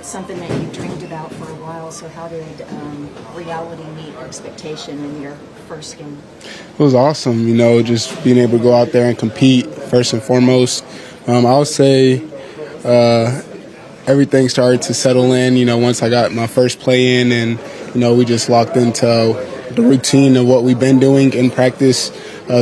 it's something that you dreamed about for a while. So how did reality meet expectation in your first game? It was awesome, just being able to go out there and compete first and foremost. I would say everything started to settle in, once I got my first play in and, we just locked into the routine of what we've been doing in practice.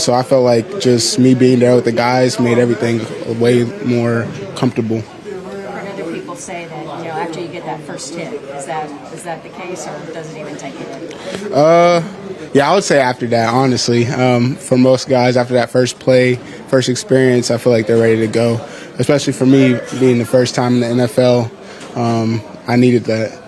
So I felt like just me being there with the guys made everything way more comfortable. Heard other people say that, after you get that first hit, is that the case, or does it even take it? Yeah, I would say after that, honestly. For most guys, after that first play, first experience, I feel like they're ready to go. Especially for me, being the first time in the NFL, I needed that.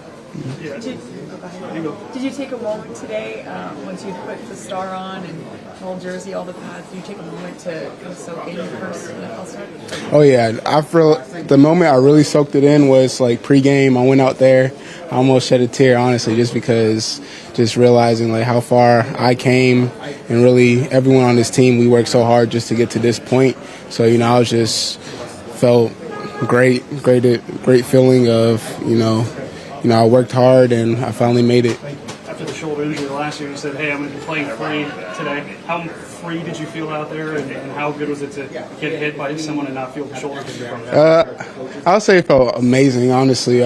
Did you take a moment today, once you put the star on and the whole jersey, all the pads, did you take a moment to kind of soak in your first NFL start? Oh, yeah. The moment I really soaked it in was like pregame. I went out there. I almost shed a tear, honestly, just because just realizing like how far I came and really everyone on this team, we worked so hard just to get to this point. So, I was just felt great feeling of, I worked hard and I finally made it. After the shoulder injury last year, you said, hey, I'm going to be playing free today. How free did you feel out there, and how good was it to get hit by someone and not feel the shoulder? I'll say it felt amazing, honestly.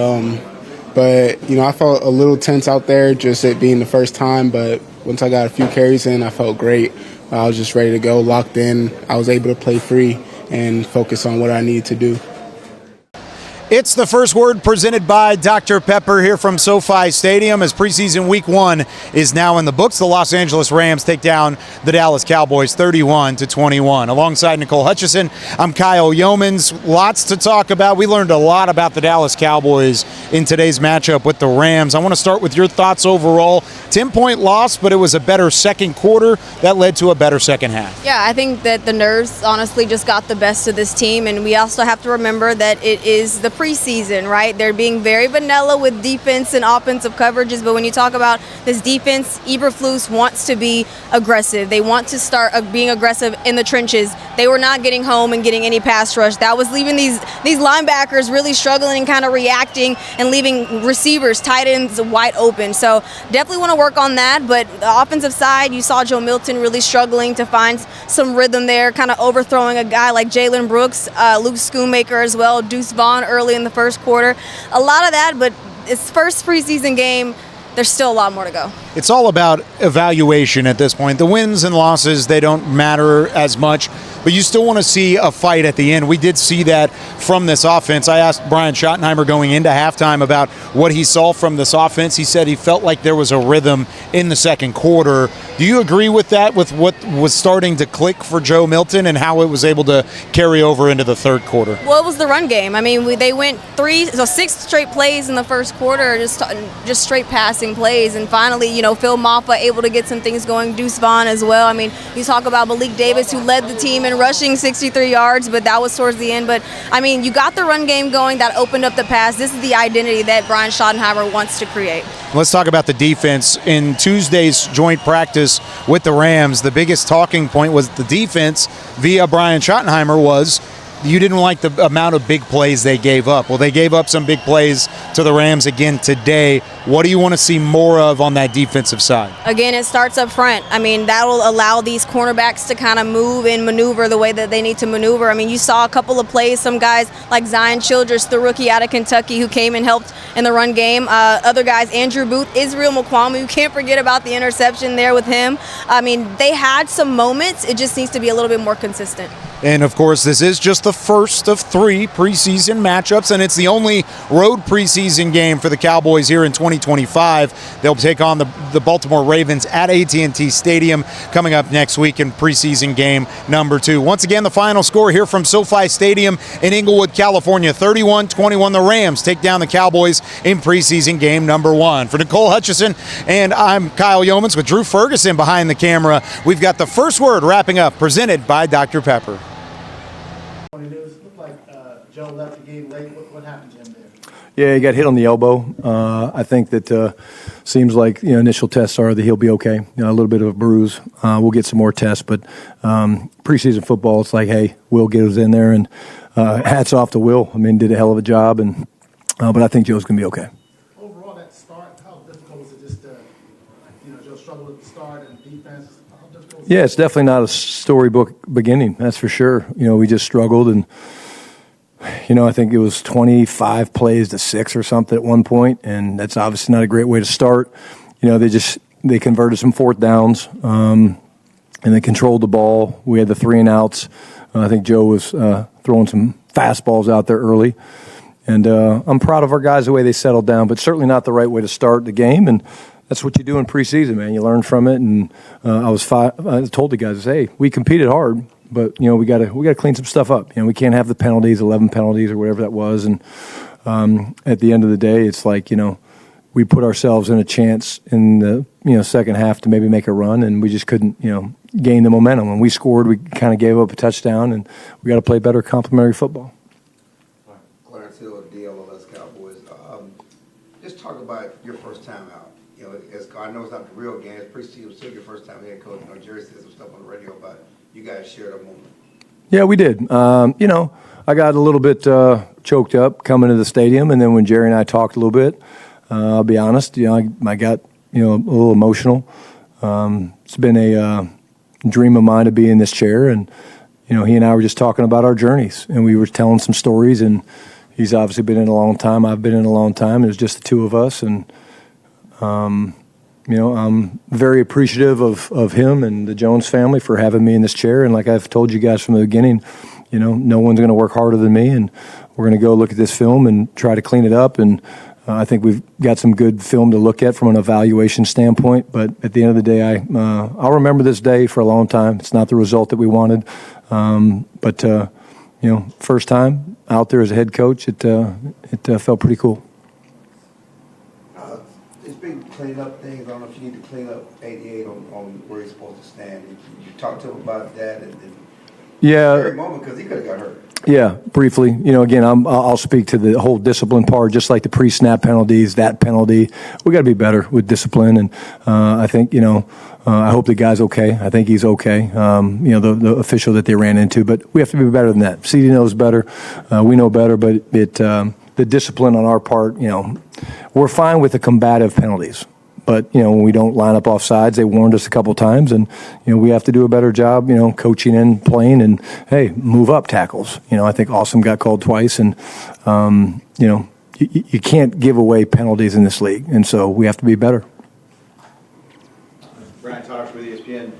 But, I felt a little tense out there, just it being the first time. But once I got a few carries in, I felt great. I was just ready to go, locked in. I was able to play free and focus on what I needed to do. It's the first word presented by Dr. Pepper here from SoFi Stadium as preseason week 1 is now in the books. The Los Angeles Rams take down the Dallas Cowboys 31-21. Alongside Nicole Hutchison, I'm Kyle Yeomans. Lots to talk about. We learned a lot about the Dallas Cowboys in today's matchup with the Rams. I want to start with your thoughts overall. 10-point loss, but it was a better second quarter that led to a better second half. Yeah, I think that the nerves honestly just got the best of this team, and we also have to remember that it is the preseason, right? They're being very vanilla with defense and offensive coverages, but when you talk about this defense, Eberflus wants to be aggressive. They want to start being aggressive in the trenches. They were not getting home and getting any pass rush. That was leaving these linebackers really struggling and kind of reacting and leaving receivers, tight ends wide open. So definitely want to work on that, but the offensive side, you saw Joe Milton really struggling to find some rhythm there, kind of overthrowing a guy like Jalen Brooks, Luke Schoonmaker as well, Deuce Vaughn early in the first quarter. A lot of that, but it's first preseason game. There's still a lot more to go. It's all about evaluation at this point. The wins and losses, they don't matter as much, but you still want to see a fight at the end. We did see that from this offense. I asked Brian Schottenheimer going into halftime about what he saw from this offense. He said he felt like there was a rhythm in the second quarter. Do you agree with that, with what was starting to click for Joe Milton and how it was able to carry over into the third quarter? Well, it was the run game. I mean, they went 6 straight plays in the first quarter, just straight passing plays, and finally, Phil Mafah able to get some things going, Deuce Vaughn as well. I mean, you talk about Malik Davis, who led the team in rushing 63 yards, but that was towards the end. But, I mean, you got the run game going. That opened up the pass. This is the identity that Brian Schottenheimer wants to create. Let's talk about the defense. In Tuesday's joint practice with the Rams, the biggest talking point was the defense via Brian Schottenheimer was you didn't like the amount of big plays they gave up. Well, they gave up some big plays to the Rams again today. What do you want to see more of on that defensive side? Again, it starts up front. I mean, that will allow these cornerbacks to kind of move and maneuver the way that they need to maneuver. I mean, you saw a couple of plays, some guys like Zion Childress, the rookie out of Kentucky, who came and helped in the run game. Other guys, Andrew Booth, Israel Mukwame, you can't forget about the interception there with him. I mean, they had some moments. It just needs to be a little bit more consistent. And, of course, this is just the first of 3 preseason matchups, and it's the only road preseason game for the Cowboys here in 2025. They'll take on the Baltimore Ravens at AT&T Stadium coming up next week in preseason game number 2. Once again, the final score here from SoFi Stadium in Inglewood, California, 31-21. The Rams take down the Cowboys in preseason game number 1. For Nicole Hutchison, and I'm Kyle Yeomans with Drew Ferguson behind the camera. We've got the first word wrapping up, presented by Dr. Pepper. It looked like Joe left the game late. What happened to him there? Yeah, he got hit on the elbow. I think that seems like initial tests are that he'll be okay. A little bit of a bruise. We'll get some more tests, but preseason football, it's like, hey, Will gets in there, and hats off to Will. I mean, did a hell of a job, and But I think Joe's going to be okay. Overall, that start, how difficult was it just to, Joe struggled at the start and defense? How difficult was it? Yeah, it's definitely not a storybook beginning, that's for sure. We just struggled, and I think it was 25 plays to 6 or something at one point, and that's obviously not a great way to start. They converted some fourth downs, and they controlled the ball. We had the 3 and outs. I think Joe was throwing some fastballs out there early. And I'm proud of our guys the way they settled down, but certainly not the right way to start the game. And that's what you do in preseason, man. You learn from it. And I told the guys, hey, we competed hard, but we got to clean some stuff up. We can't have the penalties, 11 penalties or whatever that was. And at the end of the day, it's like we put ourselves in a chance in the second half to maybe make a run, and we just couldn't gain the momentum. When we scored, we kind of gave up a touchdown, and we got to play better complementary football. DLS Cowboys. Just talk about your first time out. I know it's not the real game. It's preseason, still your first time head coach. Jerry said some stuff on the radio about you guys shared a moment. Yeah, we did. I got a little bit choked up coming to the stadium, and then when Jerry and I talked a little bit, I'll be honest, I got a little emotional. It's been a dream of mine to be in this chair, and he and I were just talking about our journeys, and we were telling some stories, and he's obviously been in a long time. I've been in a long time. It was just the two of us, and I'm very appreciative of him and the Jones family for having me in this chair. And like I've told you guys from the beginning, no one's going to work harder than me, and we're going to go look at this film and try to clean it up. And I think we've got some good film to look at from an evaluation standpoint. But at the end of the day, I'll remember this day for a long time. It's not the result that we wanted, but first time out there as a head coach, it felt pretty cool. It's been cleaning up things. I don't know if you need to clean up 88 on where he's supposed to stand. You talked to him about that, and yeah, very moment because he could have got hurt. Yeah, briefly. Again, I'll speak to the whole discipline part, just like the pre-snap penalties, that penalty. We got to be better with discipline, and I think I hope the guy's okay. I think he's okay. The official that they ran into, but we have to be better than that. CD knows better, we know better, but the discipline on our part, we're fine with the combative penalties. But, when we don't line up off sides, they warned us a couple times, and, we have to do a better job, coaching and playing and, hey, move up tackles. I think Awesome got called twice, and, you can't give away penalties in this league, and so we have to be better. Brian Tosh with ESPN.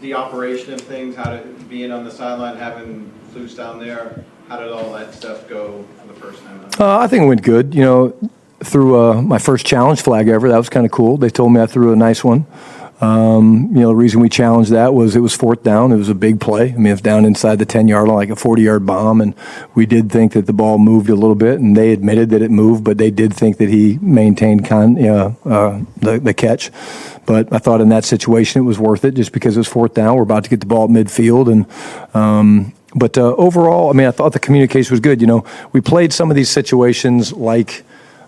The operation of things, how to being on the sideline, having Flus down there, how did all that stuff go for the first time? I think it went good. Threw my first challenge flag ever. That was kind of cool. They told me I threw a nice one. The reason we challenged that was it was fourth down. It was a big play. It was down inside the 10-yard line, like a 40-yard bomb, and we did think that the ball moved a little bit, and they admitted that it moved, but they did think that he maintained the catch. But I thought in that situation it was worth it just because it was fourth down. We're about to get the ball at midfield, and but overall, I thought the communication was good. We played some of these situations like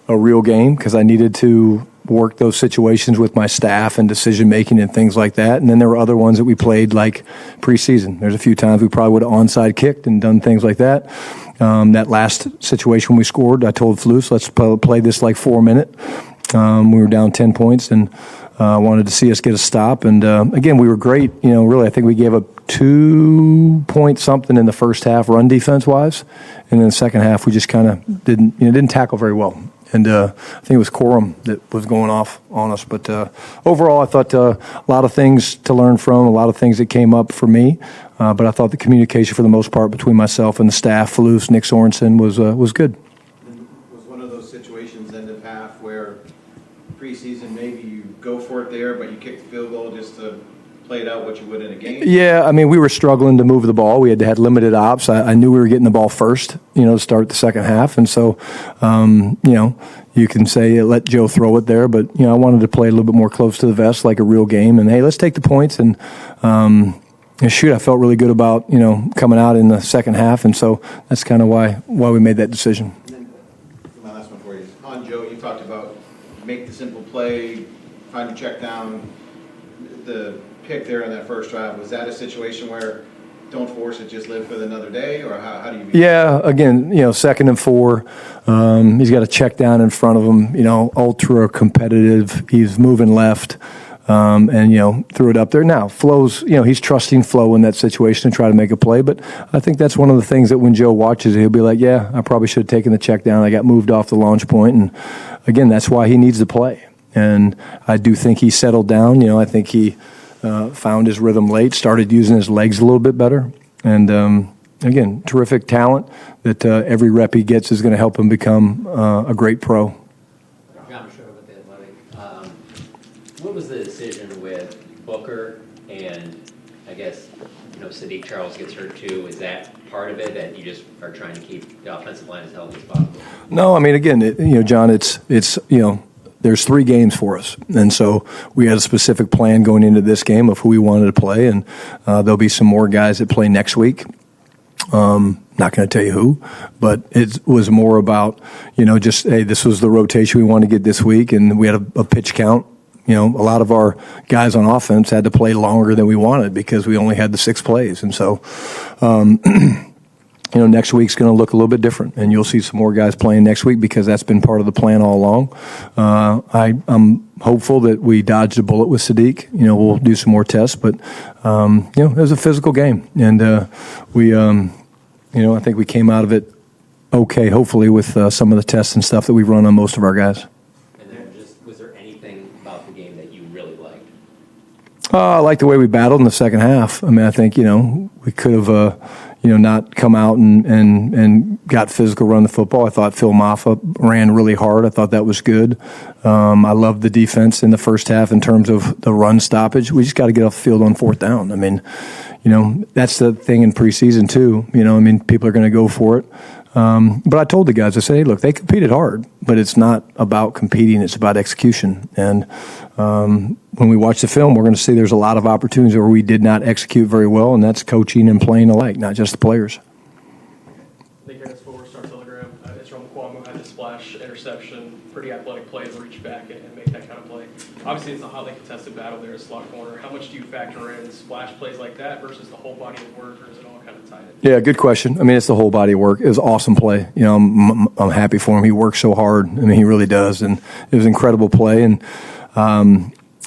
a real game because I needed to work those situations with my staff and decision making and things like that. And then there were other ones that we played like preseason. There's a few times we probably would have onside kicked and done things like that. That last situation we scored, I told Flus, let's play this like 4 minute. We were down 10 points and wanted to see us get a stop. And again, we were great. Really, I think we gave up 2 point something in the first half, run defense wise, and then the second half we just kind of didn't tackle very well. And I think it was Corum that was going off on us. But overall, I thought a lot of things to learn from, a lot of things that came up for me. But I thought the communication for the most part between myself and the staff, Falus, Nick Sorensen, was good. Was one of those situations end of half where preseason maybe you go for it there, but you kick the field goal just to play it out what you would in a game? Yeah, we were struggling to move the ball. We had limited ops. I knew we were getting the ball first, to start the second half. And so, you can say let Joe throw it there, but, I wanted to play a little bit more close to the vest like a real game. And, hey, let's take the points. And shoot, I felt really good about, coming out in the second half. And so that's kind of why we made that decision. And then my last one for you. On Joe, you talked about make the simple play, find a check down, the pick there on that first drive. Was that a situation where don't force it, just live for another day, or how do you? Yeah, again, 2nd and 4. He's got a check down in front of him. Ultra competitive. He's moving left, and threw it up there. Now Flo's, he's trusting Flo in that situation to try to make a play. But I think that's one of the things that when Joe watches it, he'll be like, "Yeah, I probably should have taken the check down. I got moved off the launch point." And again, that's why he needs to play. And I do think he settled down. I think he found his rhythm late, started using his legs a little bit better. And again, terrific talent that every rep he gets is going to help him become a great pro. John Schroeder with the Athletic. What was the decision with Booker and I guess Sadiq Charles gets hurt too? Is that part of it that you just are trying to keep the offensive line as healthy as possible? No, I mean again, John, it's there's 3 games for us, and so we had a specific plan going into this game of who we wanted to play, and there'll be some more guys that play next week. Not going to tell you who, but it was more about, just, hey, this was the rotation we wanted to get this week, and we had a pitch count. A lot of our guys on offense had to play longer than we wanted because we only had the 6 plays. And so, next week's going to look a little bit different, and you'll see some more guys playing next week because that's been part of the plan all along. I'm hopeful that we dodged a bullet with Sadiq. We'll do some more tests, but, it was a physical game, and I think we came out of it okay, hopefully, with some of the tests and stuff that we've run on most of our guys. And then was there anything about the game that you really liked? I like the way we battled in the second half. I mean, I think, we could have, not come out and got physical, run the football. I thought Phil Mafah ran really hard. I thought that was good. I loved the defense in the first half in terms of the run stoppage. We just got to get off the field on 4th down. I mean, that's the thing in preseason too. People are going to go for it. But I told the guys, I said, hey, look, they competed hard, but it's not about competing. It's about execution. And when we watch the film, we're going to see there's a lot of opportunities where we did not execute very well, and that's coaching and playing alike, not just the players. Nick Harris, Forward Star Telegram. Israel McQuamu had the splash interception, pretty athletic play to reach back and make that kind of play. Obviously, it's a hotly contested battle there at slot corner. How much do you factor in splash plays like that versus the whole body of work, or is it all kind of tied in? Yeah, good question. I mean, it's the whole body of work. It was an awesome play. I'm happy for him. He works so hard. I mean, he really does. And it was an incredible play. And,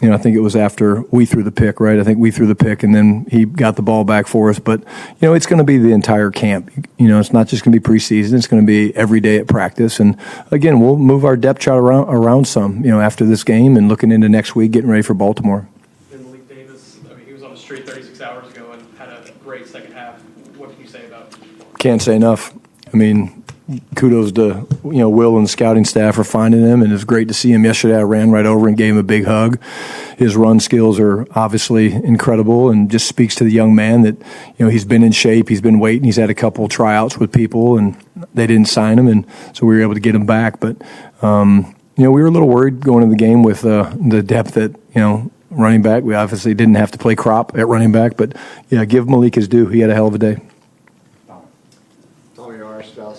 I think it was after we threw the pick, right? I think we threw the pick, and then he got the ball back for us. But, it's going to be the entire camp. It's not just going to be preseason. It's going to be every day at practice. And, again, we'll move our depth chart around some, after this game and looking into next week, getting ready for Baltimore. And Malik Davis, he was on the street 36 hours ago and had a great second half. What can you say about it? Can't say enough. I mean, kudos to Will and the scouting staff for finding him, and it was great to see him yesterday. I ran right over and gave him a big hug. His run skills are obviously incredible, and just speaks to the young man that he's been in shape, he's been waiting, he's had a couple tryouts with people, and they didn't sign him, and so we were able to get him back. But we were a little worried going into the game with the depth at running back. We obviously didn't have to play Crop at running back, but yeah, give Malik his due. He had a hell of a day.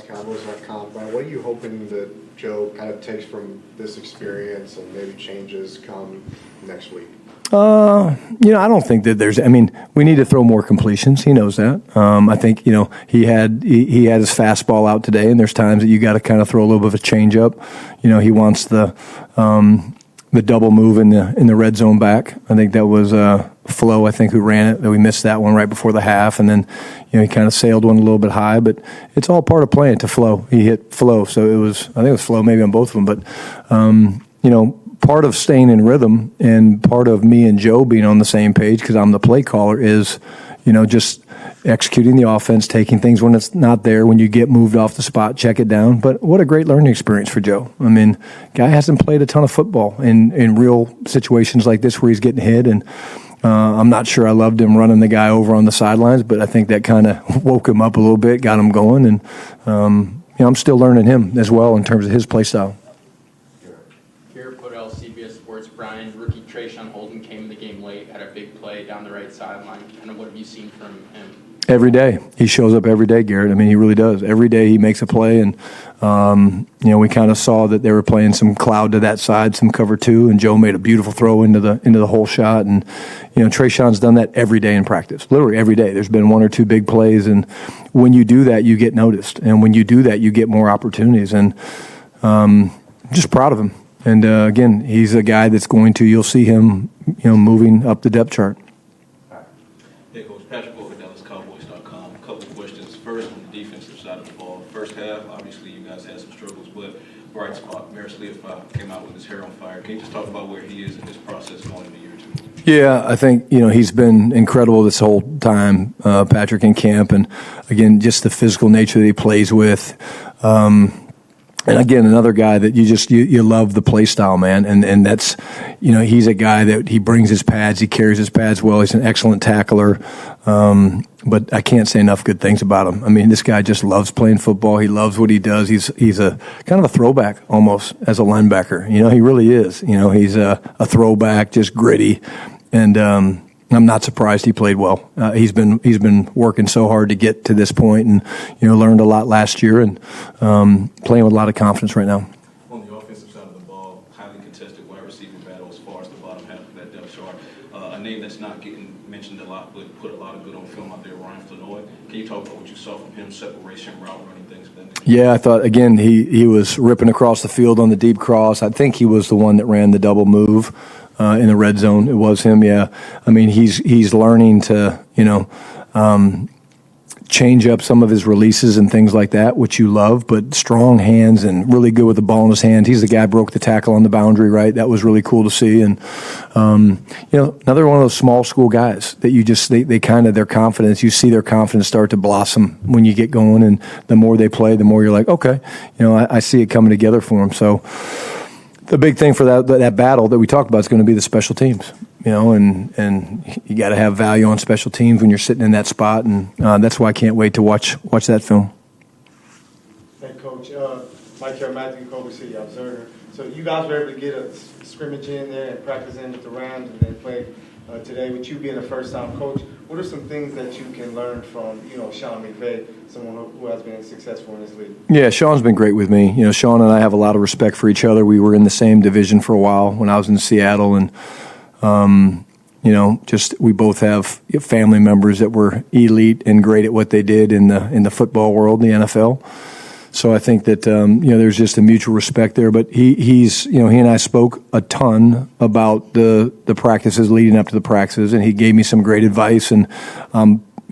Cowboys.com. What are you hoping that Joe kind of takes from this experience and maybe changes come next week? I don't think that we need to throw more completions. He knows that. I think, he had his fastball out today, and there's times that you got to kind of throw a little bit of a change up. He wants the double move in the red zone back. I think that was Flo, I think, who ran it. That we missed that one right before the half, and then he kind of sailed one a little bit high. But it's all part of playing to Flo. He hit Flo, so I think it was Flo maybe on both of them. But part of staying in rhythm and part of me and Joe being on the same page, because I'm the play caller, is just executing the offense, taking things when it's not there, when you get moved off the spot, check it down. But what a great learning experience for Joe. I mean, guy hasn't played a ton of football in real situations like this where he's getting hit, and I'm not sure I loved him running the guy over on the sidelines, but I think that kind of woke him up a little bit, got him going, and I'm still learning him as well in terms of his play style. Here, Podell, CBS Sports. Brian, rookie Trayshawn Holden came in the game late, had a big play down the right sideline. Kind of what have you seen from him? Every day. He shows up every day, Garrett. I mean, he really does. Every day he makes a play, and We kind of saw that they were playing some cloud to that side, some cover 2, and Joe made a beautiful throw into the hole shot. And Trayshawn's done that every day in practice, literally every day. There's been 1 or 2 big plays, and when you do that, you get noticed, and when you do that, you get more opportunities. And just proud of him. And again, he's a guy that's you'll see him, moving up the depth chart. Hey, Coach, Patrick over at DallasCowboys.com. A couple of questions. First, on the defensive side of the ball. First half, obviously, you guys had some struggles, but bright spot. Maris Leaf came out with his hair on fire. Can you just talk about where he is in this process going into year 2? Yeah, I think, he's been incredible this whole time, Patrick, in camp. And again, just the physical nature that he plays with. And again, another guy that you love the play style, man. And that's, he's a guy that he brings his pads, he carries his pads well. He's an excellent tackler. But I can't say enough good things about him. I mean, this guy just loves playing football. He loves what he does. He's a kind of a throwback almost as a linebacker. He really is. He's a throwback, just gritty. And, I'm not surprised he played well. He's been working so hard to get to this point, and learned a lot last year, and playing with a lot of confidence right now. On the offensive side of the ball, highly contested wide receiver battle as far as the bottom half of that depth chart. A name that's not getting mentioned a lot, but put a lot of good on film out there, Ryan Flanoy. Can you talk about what you saw from him, separation, route running, things of that nature? Yeah, I thought again he was ripping across the field on the deep cross. I think he was the one that ran the double move. In the red zone, it was him. Yeah, I mean he's learning to change up some of his releases and things like that, which you love. But strong hands and really good with the ball in his hand. He's the guy who broke the tackle on the boundary, right? That was really cool to see. And another one of those small school guys that you just they kind of their confidence. You see their confidence start to blossom when you get going, and the more they play, the more you're like, okay, I see it coming together for him. So. The big thing for that battle that we talked about is going to be the special teams, and you got to have value on special teams when you're sitting in that spot, and that's why I can't wait to watch that film. Hey, Coach. Mike here, Matthew, Kobe City Observer. So you guys were able to get a scrimmage in there and practice in with the Rams, and then play today. With you being a first-time coach, what are some things that you can learn from, Sean McVay, someone who has been successful in this league? Yeah, Sean's been great with me. Sean and I have a lot of respect for each other. We were in the same division for a while when I was in Seattle, and we both have family members that were elite and great at what they did in the football world, the NFL. So I think that there's just a mutual respect there. But he and I spoke a ton about the practices leading up to the practices, and he gave me some great advice. And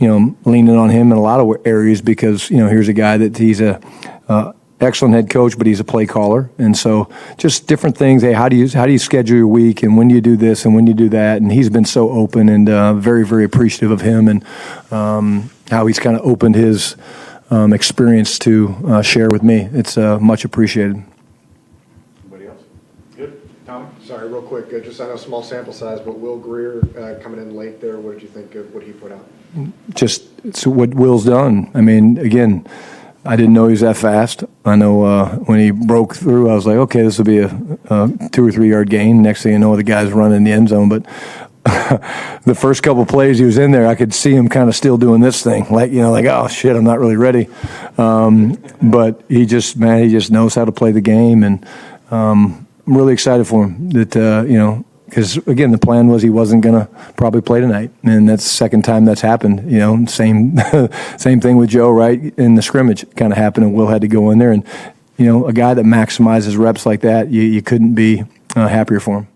leaning on him in a lot of areas because here's a guy that he's a excellent head coach, but he's a play caller, and so just different things. Hey, how do you schedule your week, and when do you do this, and when do you do that? And he's been so open and very, very appreciative of him, and how he's kind of opened his experience to share with me. It's much appreciated. Anybody else? Good. Tom? Sorry, real quick. I know small sample size, but Will Greer coming in late there. What did you think of what he put out? Just it's what Will's done. I mean, again, I didn't know he was that fast. I know when he broke through, I was like, okay, this will be a 2 or 3 yard gain. Next thing you know, the guy's running in the end zone. But the first couple plays he was in there, I could see him kind of still doing this thing, like oh shit, I'm not really ready. But he just knows how to play the game, and I'm really excited for him. That because again, the plan was he wasn't going to probably play tonight, and that's the second time that's happened. Same thing with Joe, right? In the scrimmage, kind of happened, and Will had to go in there, and a guy that maximizes reps like that, you couldn't be happier for him.